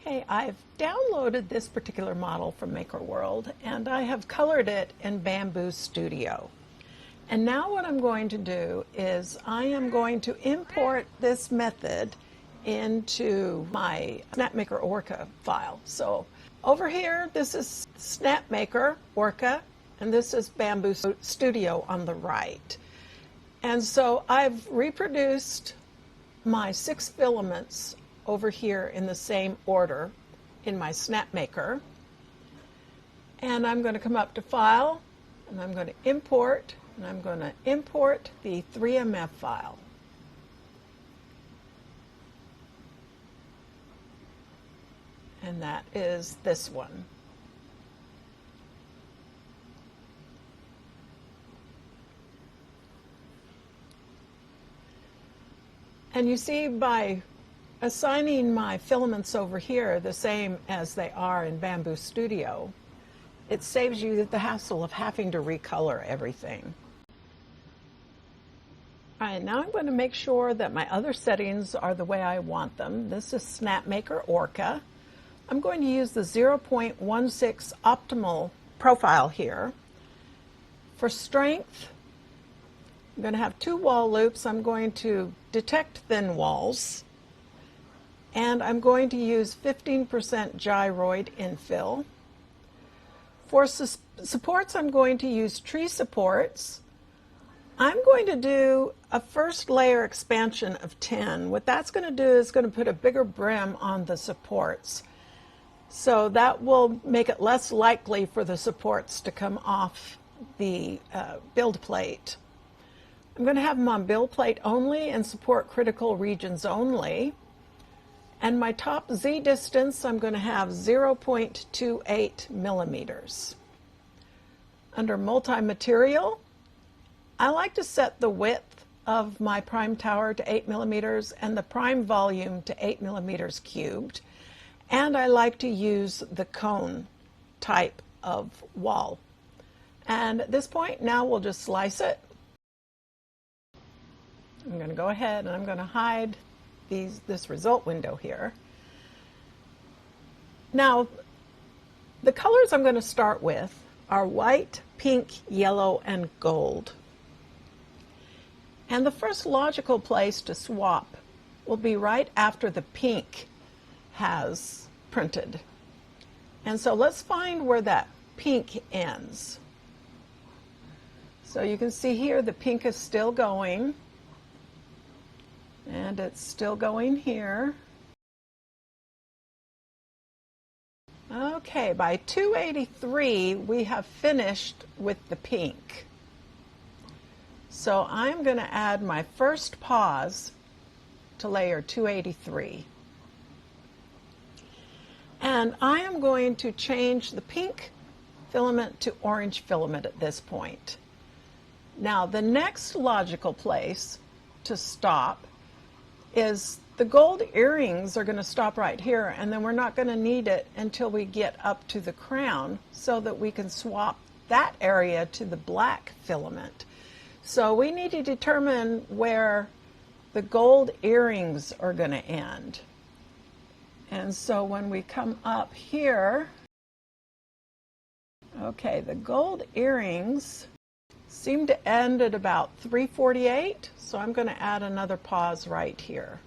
Okay, I've downloaded this particular model from MakerWorld and I have colored it in Bamboo Studio. And now what I'm going to do is I am going to import this method into my Snapmaker Orca file. So over here, this is Snapmaker Orca, and this is Bamboo Studio on the right. And so I've reproduced my 6 filaments over here in the same order in my Snapmaker. And I'm going to come up to File, and I'm going to import, and I'm going to import the 3MF file. And that is this one. And you see, by assigning my filaments over here the same as they are in Bamboo Studio, it saves you the hassle of having to recolor everything. All right, now I'm going to make sure that my other settings are the way I want them. This is Snapmaker Orca. I'm going to use the 0.16 optimal profile here. For strength, I'm going to have 2 wall loops. I'm going to detect thin walls. And I'm going to use 15% gyroid infill. For supports, I'm going to use tree supports. I'm going to do a first layer expansion of 10. What that's going to do is going to put a bigger brim on the supports. So that will make it less likely for the supports to come off the build plate. I'm going to have them on build plate only and support critical regions only. And my top Z distance, I'm going to have 0.28 millimeters. Under multi-material, I like to set the width of my prime tower to 8 millimeters and the prime volume to 8 millimeters cubed. And I like to use the cone type of wall. And at this point, now we'll just slice it. I'm going to go ahead and I'm going to hide this result window here. Now, the colors I'm going to start with are white, pink, yellow, and gold. And the first logical place to swap will be right after the pink has printed. And so let's find where that pink ends. So you can see here the pink is still going. And it's still going here. Okay, by 283, we have finished with the pink. So I'm going to add my first pause to layer 283. And I am going to change the pink filament to orange filament at this point. Now, the next logical place to stop is the gold earrings are going to stop right here, and then we're not going to need it until we get up to the crown so that we can swap that area to the black filament. So we need to determine where the gold earrings are going to end. And so when we come up here, okay, the gold earrings seem to end at about 348, so I'm going to add another pause right here.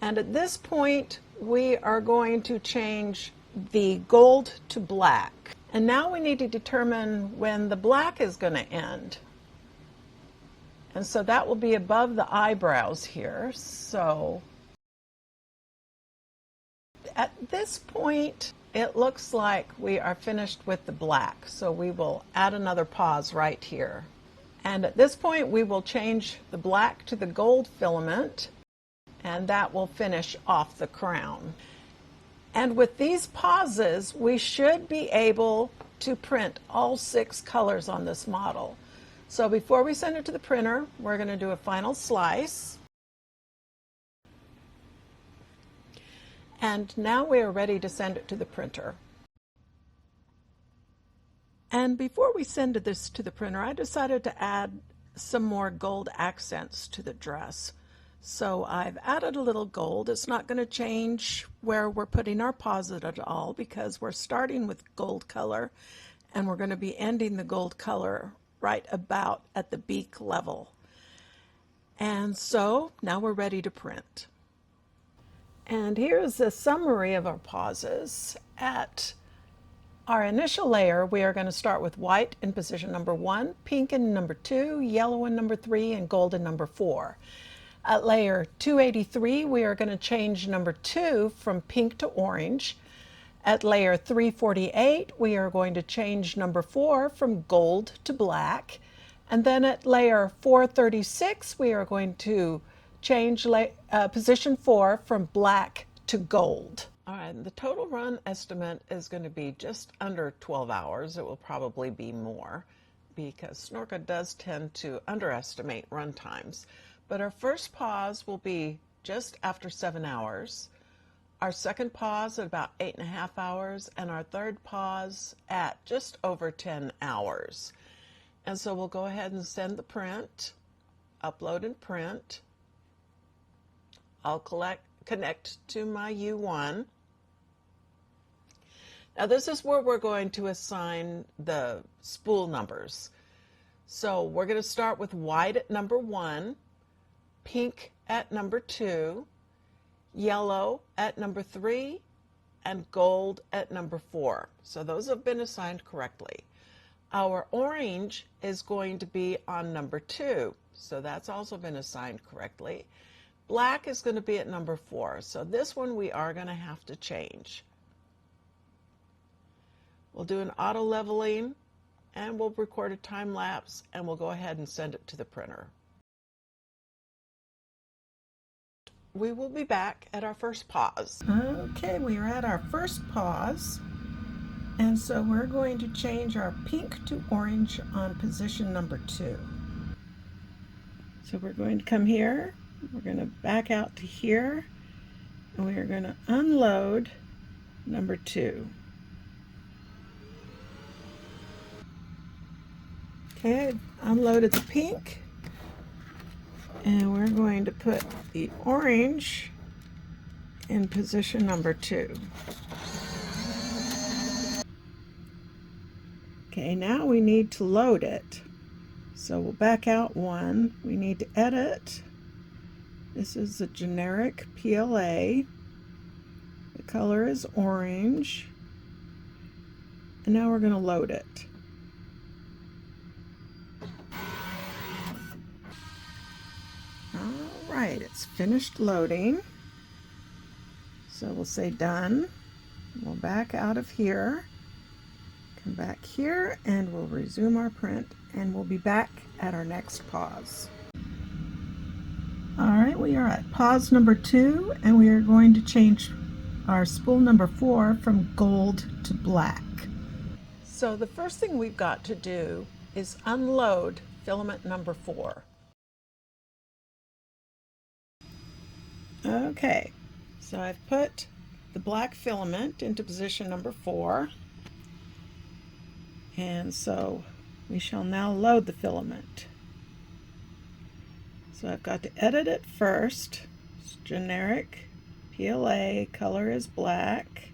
And at this point, we are going to change the gold to black. And now we need to determine when the black is going to end. And so that will be above the eyebrows here. So at this point, it looks like we are finished with the black, so we will add another pause right here. And at this point, we will change the black to the gold filament, and that will finish off the crown. And with these pauses, we should be able to print all 6 colors on this model. So before we send it to the printer, we're going to do a final slice. And now we are ready to send it to the printer. And before we send this to the printer, I decided to add some more gold accents to the dress. So I've added a little gold. It's not going to change where we're putting our posit at all because we're starting with gold color and we're going to be ending the gold color right about at the beak level. And so now we're ready to print. And here's a summary of our pauses. At our initial layer, we are going to start with white in position number 1, pink in number 2, yellow in number 3, and gold in number 4. At layer 283, we are going to change number 2 from pink to orange. At layer 348, we are going to change number 4 from gold to black. And then at layer 436, we are going to change position 4 from black to gold. All right, the total run estimate is going to be just under 12 hours. It will probably be more because Snorka does tend to underestimate run times. But our first pause will be just after 7 hours, our second pause at about 8.5 hours, and our third pause at just over 10 hours. And so we'll go ahead and send the print, upload and print. I'll connect to my U1. Now this is where we're going to assign the spool numbers. So we're going to start with white at number 1, pink at number 2, yellow at number 3, and gold at number 4. So those have been assigned correctly. Our orange is going to be on number 2, so that's also been assigned correctly. Black is going to be at number 4, so this one we are going to have to change. We'll do an auto leveling, and we'll record a time lapse, and we'll go ahead and send it to the printer. We will be back at our first pause. Okay, we are at our first pause, and so we're going to change our pink to orange on position number 2. So we're going to come here, we're going to back out to here, and we are going to unload number 2. Okay, I've unloaded the pink. And we're going to put the orange in position number 2. Okay, now we need to load it. So we'll back out 1. We need to edit. This is a generic PLA. The color is orange. And now we're going to load it. Alright, it's finished loading. So we'll say done. We'll back out of here, come back here, and we'll resume our print, and we'll be back at our next pause. Alright, we are at pause number 2, and we are going to change our spool number 4 from gold to black. So the first thing we've got to do is unload filament number 4. Okay, so I've put the black filament into position number 4, and so we shall now load the filament. So I've got to edit it first. It's generic PLA, color is black,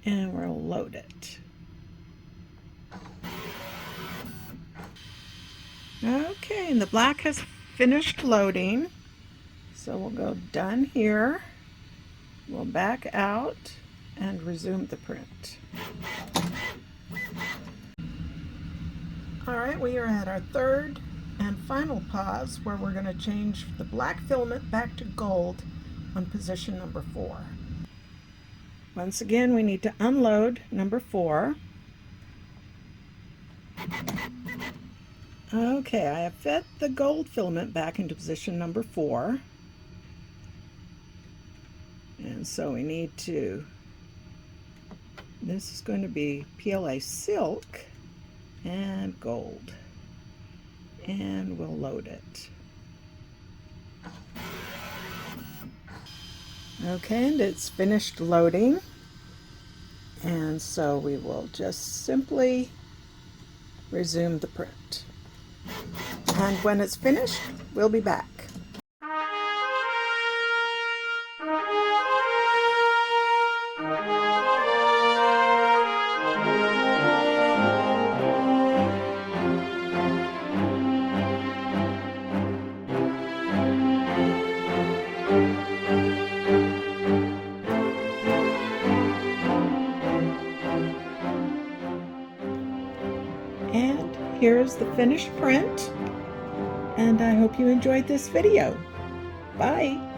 and we'll load it. Okay, and the black has finished loading. So we'll go done here, we'll back out and resume the print. Alright, we are at our third and final pause where we're going to change the black filament back to gold on position number 4. Once again, we need to unload number 4. Okay, I have fed the gold filament back into position number 4. And so we need to, this is going to be PLA Silk and Gold, and we'll load it. Okay, and it's finished loading, and so we will just simply resume the print. And when it's finished, we'll be back. here's the finished print, and I hope you enjoyed this video. Bye.